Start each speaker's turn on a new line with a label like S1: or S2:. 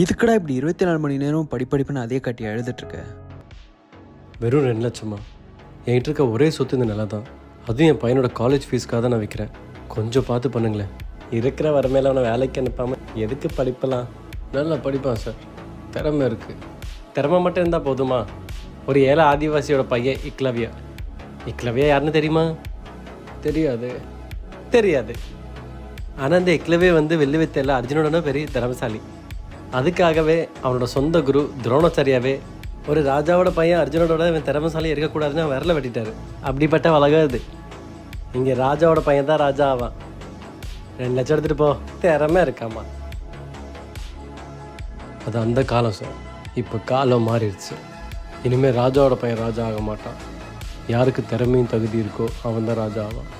S1: இதுக்கடா இப்படி 24 மணி நேரம் படிப்புன்னு அதே கட்டி எழுதிட்டுருக்க?
S2: வெறும் 2 லட்சமா? என்கிட்ட இருக்க ஒரே சொத்து இந்த நிலம் தான். அதுவும் என் பையனோட காலேஜ் ஃபீஸ்க்காக தான் நான் விற்கிறேன். கொஞ்சம் பார்த்து பண்ணுங்களேன். இருக்கிற வரமையில அவனை வேலைக்கு அனுப்பாமல் எதுக்கு படிப்பலாம்? நல்லா படிப்பான் சார், திறமை இருக்குது. திறமை மட்டும் இருந்தால் போதுமா? ஒரு ஏழை ஆதிவாசியோட பையன் இக்லவ்யா. இக்லவ்யா யாருன்னு தெரியுமா? தெரியாது. ஆனால் இந்த இக்லவ்யா வெள்ளி வித்தையில் அர்ஜுனோட பெரிய திறமைசாலி. அதுக்காகவே அவனோட சொந்த குரு துரோணாச்சாரியாவே ஒரு ராஜாவோட பையன் அர்ஜுனோட இவன் திறமைசாலி இருக்கக்கூடாதுன்னு விரல வெட்டிட்டாரு. அப்படிப்பட்ட உலகம் இது. இங்கே ராஜாவோட பையன் தான் ராஜா ஆவான். 2 லட்சம் எடுத்துகிட்டு போ, திறமை இருக்காமா. அது அந்த காலம் சார். இப்போ காலம் மாறிடுச்சு. இனிமேல் ராஜாவோட பையன் ராஜா ஆக மாட்டான். யாருக்கு திறமையும் தகுதி இருக்கோ அவன் தான் ராஜா ஆவான்.